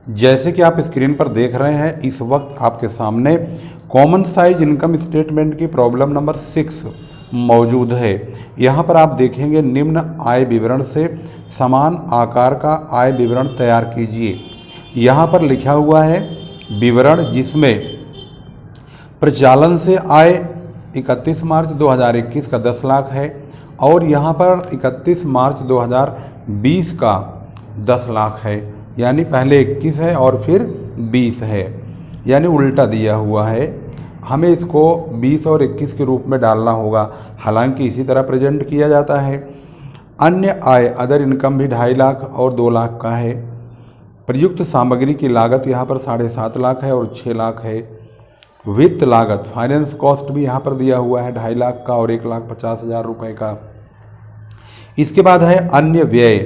जैसे कि आप स्क्रीन पर देख रहे हैं, इस वक्त आपके सामने कॉमन साइज इनकम स्टेटमेंट की प्रॉब्लम नंबर 6 मौजूद है। यहाँ पर आप देखेंगे, निम्न आय विवरण से समान आकार का आय विवरण तैयार कीजिए। यहाँ पर लिखा हुआ है विवरण, जिसमें प्रचालन से आय 31 मार्च 2021 का 10 लाख है और यहाँ पर 31 मार्च 2020 का 10 लाख है, यानी पहले 21 है और फिर 20 है, यानी उल्टा दिया हुआ है। हमें इसको 20 और 21 के रूप में डालना होगा, हालांकि इसी तरह प्रेजेंट किया जाता है। अन्य आय अदर इनकम भी 2.5 लाख और 2 लाख का है। प्रयुक्त सामग्री की लागत यहाँ पर 7.5 लाख है और 6 लाख है। वित्त लागत फाइनेंस कॉस्ट भी यहाँ पर दिया हुआ है 2.5 लाख का और 1,50,000 रुपये का। इसके बाद है अन्य व्यय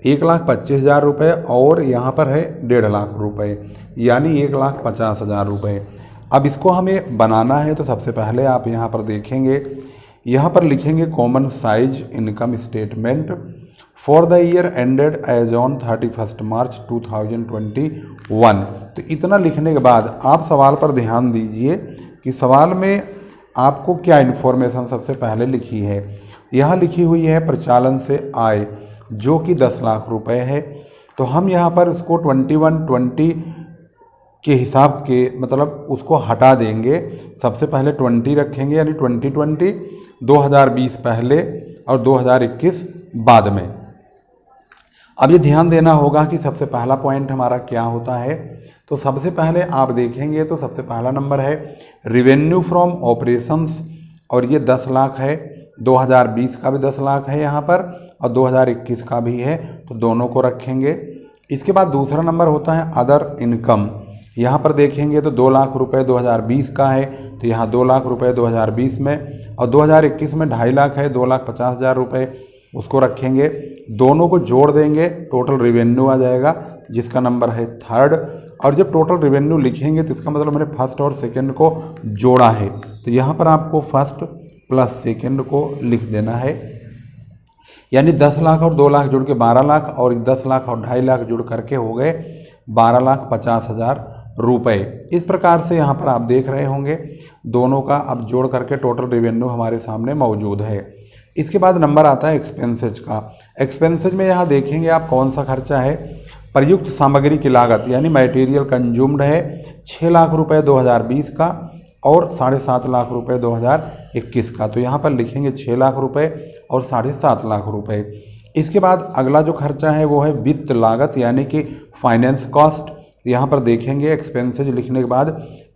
1,25,000 रुपये और यहाँ पर है 1.5 लाख रुपये, यानी 1,50,000 रुपये। अब इसको हमें बनाना है, तो सबसे पहले आप यहाँ पर देखेंगे, यहाँ पर लिखेंगे common size income statement for the year ended as on 31 March 2021। तो इतना लिखने के बाद आप सवाल पर ध्यान दीजिए कि सवाल में आपको क्या इन्फॉर्मेशन सबसे पहले लिखी है। यहाँ लिखी हुई है प्रचालन से आय, जो कि 10 लाख रुपए है। तो हम यहाँ पर इसको 21-20 के हिसाब के मतलब उसको हटा देंगे। सबसे पहले 20 रखेंगे, यानी 2020, 2020 पहले और 2021 बाद में। अब ये ध्यान देना होगा कि सबसे पहला पॉइंट हमारा क्या होता है। तो सबसे पहले आप देखेंगे तो सबसे पहला नंबर है रिवेन्यू फ्रॉम ऑपरेशंस, और ये 10 लाख है। 2020 का भी 10 लाख है यहाँ पर और 2021 का भी है, तो दोनों को रखेंगे। इसके बाद दूसरा नंबर होता है अदर इनकम। यहाँ पर देखेंगे तो 2 लाख रुपए 2020 का है, तो यहाँ 2 लाख रुपए 2020 में, और 2021 में 2.5 लाख है, 2,50,000 रुपये, उसको रखेंगे। दोनों को जोड़ देंगे, टोटल रिवेन्यू आ जाएगा, जिसका नंबर है 3rd। और जब टोटल रिवेन्यू लिखेंगे तो इसका मतलब मैंने फर्स्ट और सेकंड को जोड़ा है, तो यहाँ पर आपको फर्स्ट प्लस सेकंड को लिख देना है, यानी 10 लाख और 2 लाख जुड़ के 12 लाख और 10 लाख और 2.5 लाख जुड़ करके हो गए 12,50,000 रुपये। इस प्रकार से यहाँ पर आप देख रहे होंगे दोनों का अब जोड़ करके टोटल रिवेन्यू हमारे सामने मौजूद है। इसके बाद नंबर आता है एक्सपेंसेज का। एक्सपेंसेज में यहाँ देखेंगे आप कौन सा खर्चा है। प्रयुक्त सामग्री की लागत यानी मटेरियल कंज्यूम्ड है 6 लाख रुपए 2020 का और 7.5 लाख रुपए 2021 का, तो यहाँ पर लिखेंगे 6 लाख रुपए और 7.5 लाख रुपए। इसके बाद अगला जो खर्चा है वो है वित्त लागत यानी कि फाइनेंस कॉस्ट। यहाँ पर देखेंगे एक्सपेंसेज लिखने के बाद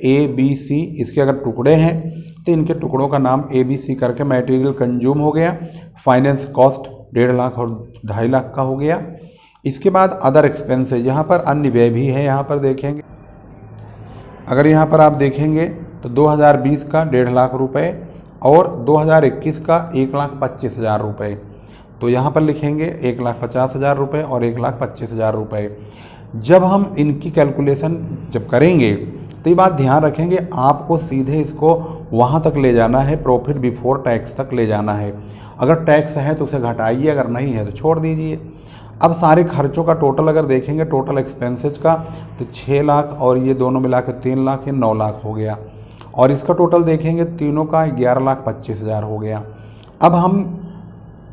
ABC, इसके अगर टुकड़े हैं तो इनके टुकड़ों का नाम ABC करके मटेरियल कंज्यूम हो गया। फाइनेंस कॉस्ट 1.5 लाख और 2.5 लाख का हो गया। इसके बाद अदर एक्सपेंसेज, यहाँ पर अन्य व्यय भी है। यहाँ पर देखेंगे, अगर यहाँ पर आप देखेंगे तो 2020 का 1.5 लाख रुपए और 2021 का 1,25,000 रुपये, तो यहाँ पर लिखेंगे 1,50,000 रुपये और 1,25,000 रुपये। जब हम इनकी कैलकुलेशन जब करेंगे तो ये बात ध्यान रखेंगे, आपको सीधे इसको वहाँ तक ले जाना है, प्रॉफिट बिफोर टैक्स तक ले जाना है। अगर टैक्स है तो उसे घटाइए, अगर नहीं है तो छोड़ दीजिए। अब सारे खर्चों का टोटल अगर देखेंगे, टोटल एक्सपेंसेज का, तो 6 लाख और ये दोनों मिला के 3 लाख, ये 9 लाख हो गया। और इसका टोटल देखेंगे तीनों का 11,25,000 हो गया। अब हम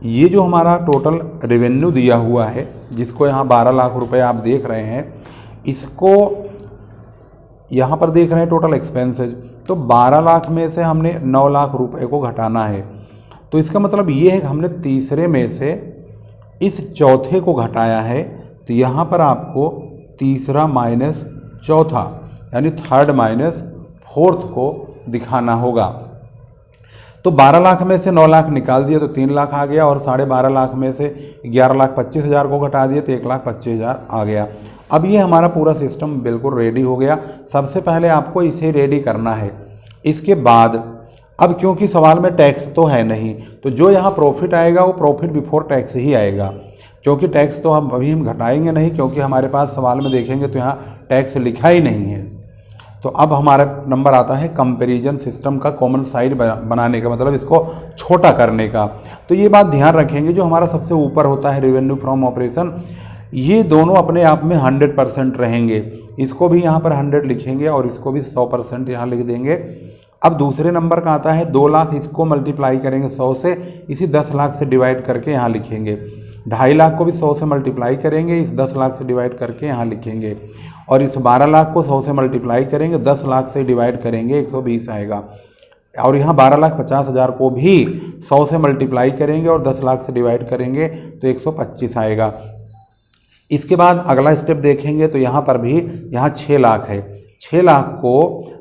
ये जो हमारा टोटल रेवेन्यू दिया हुआ है, जिसको यहाँ 12 लाख रुपए आप देख रहे हैं, इसको यहाँ पर देख रहे हैं टोटल एक्सपेंसेज, तो 12 लाख में से हमने 9 लाख रुपए को घटाना है। तो इसका मतलब ये है कि हमने तीसरे में से इस चौथे को घटाया है, तो यहाँ पर आपको तीसरा माइनस चौथा यानी 3rd माइनस 4th को दिखाना होगा। तो 12 लाख में से 9 लाख निकाल दिया तो 3 लाख आ गया, और 12.5 लाख में से 11,25,000 को घटा दिया तो 1,25,000 आ गया। अब ये हमारा पूरा सिस्टम बिल्कुल रेडी हो गया। सबसे पहले आपको इसे रेडी करना है। इसके बाद अब क्योंकि सवाल में टैक्स तो है नहीं, तो जो यहाँ प्रॉफिट आएगा वो प्रॉफिट बिफोर टैक्स ही आएगा, क्योंकि टैक्स तो हम अभी घटाएंगे नहीं, क्योंकि हमारे पास सवाल में देखेंगे तो यहाँ टैक्स लिखा ही नहीं है। तो अब हमारा नंबर आता है कंपैरिजन सिस्टम का कॉमन साइड बनाने का, मतलब इसको छोटा करने का। तो ये बात ध्यान रखेंगे, जो हमारा सबसे ऊपर होता है रेवेन्यू फ्रॉम ऑपरेशन, ये दोनों अपने आप में 100% रहेंगे। इसको भी यहाँ पर 100 लिखेंगे और इसको भी 100% यहाँ लिख देंगे। अब दूसरे नंबर का आता है 2 लाख, इसको मल्टीप्लाई करेंगे 100 से, इसी 10 लाख से डिवाइड करके यहाँ लिखेंगे। 2.5 लाख को भी 100 से मल्टीप्लाई करेंगे, इस 10 लाख से डिवाइड करके यहाँ लिखेंगे। और इस 12 लाख को 100 से मल्टीप्लाई करेंगे, 10 लाख से डिवाइड करेंगे, 120 आएगा। और यहाँ 12,50,000 को भी 100 से मल्टीप्लाई करेंगे और 10 लाख से डिवाइड करेंगे तो 125 आएगा। इसके बाद अगला स्टेप देखेंगे तो यहाँ पर भी यहाँ 6 लाख है, 6 लाख को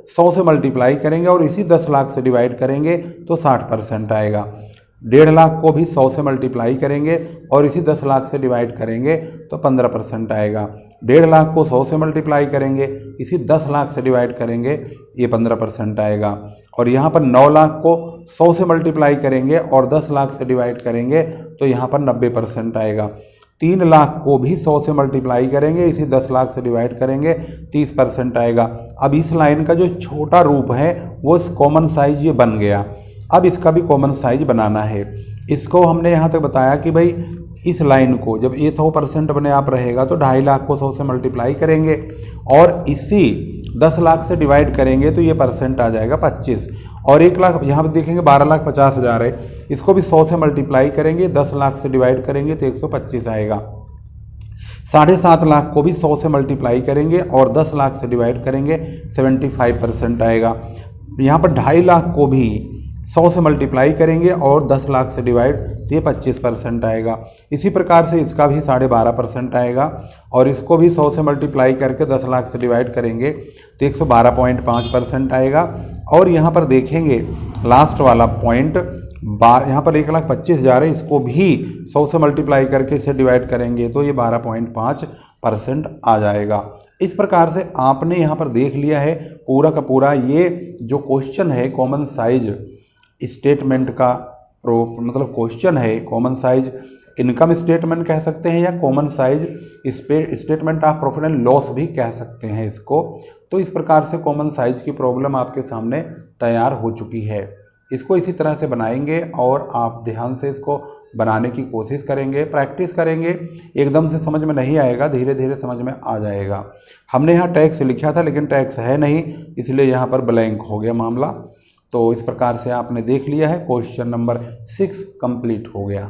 100 से मल्टीप्लाई करेंगे और इसी 10 लाख से डिवाइड करेंगे तो 60% आएगा। 1.5 लाख को भी 100 से मल्टीप्लाई करेंगे और इसी 10 लाख से डिवाइड करेंगे तो 15% आएगा। 1.5 लाख को 100 से मल्टीप्लाई करेंगे, इसी 10 लाख से डिवाइड करेंगे, ये 15% आएगा। और यहाँ पर 9 लाख को 100 से मल्टीप्लाई करेंगे और 10 लाख से डिवाइड करेंगे तो यहाँ पर 90% आएगा। 3 लाख को भी 100 से मल्टीप्लाई करेंगे, इसी 10 लाख से डिवाइड करेंगे, 30% आएगा। अब इस लाइन का जो छोटा रूप है वो कॉमन साइज ये बन गया। अब इसका भी कॉमन साइज बनाना है। इसको हमने यहाँ तक बताया कि भाई इस लाइन को जब ये 100% अपने आप रहेगा तो 2.5 लाख को 100 से मल्टीप्लाई करेंगे और इसी 10 लाख से डिवाइड करेंगे तो ये परसेंट आ जाएगा 25। और 1 लाख यहाँ पर देखेंगे 12,50,000 है, इसको भी 100 से मल्टीप्लाई करेंगे, 10 लाख से डिवाइड करेंगे तो 125 आएगा। 7.5 लाख को भी 100 से मल्टीप्लाई करेंगे और 10 लाख से डिवाइड करेंगे, 75% आएगा। यहाँ पर 2.5 लाख को भी 100 से मल्टीप्लाई करेंगे और 10 लाख से डिवाइड तो ये 25% आएगा। इसी प्रकार से इसका भी 12.5% आएगा और इसको भी 100 से मल्टीप्लाई करके 10 लाख से डिवाइड करेंगे तो 112.5% आएगा। और यहाँ पर देखेंगे लास्ट वाला पॉइंट यहाँ पर 1,25,000 है, इसको भी 100 से मल्टीप्लाई करके इसे डिवाइड करेंगे तो ये 12.5% आ जाएगा। इस प्रकार से आपने यहाँ पर देख लिया है पूरा का पूरा ये जो क्वेश्चन है कॉमन साइज स्टेटमेंट का मतलब क्वेश्चन है कॉमन साइज इनकम स्टेटमेंट कह सकते हैं या common size statement of profit and loss भी कह सकते हैं इसको। तो इस प्रकार से कॉमन साइज की प्रॉब्लम आपके सामने तैयार हो चुकी है। इसको इसी तरह से बनाएंगे और आप ध्यान से इसको बनाने की कोशिश करेंगे, प्रैक्टिस करेंगे। एकदम से समझ में नहीं आएगा, धीरे धीरे समझ में आ जाएगा। हमने यहाँ टैक्स लिखा था लेकिन टैक्स है नहीं, इसलिए यहाँ पर ब्लैंक हो गया मामला। तो इस प्रकार से आपने देख लिया है, क्वेश्चन नंबर 6 कंप्लीट हो गया।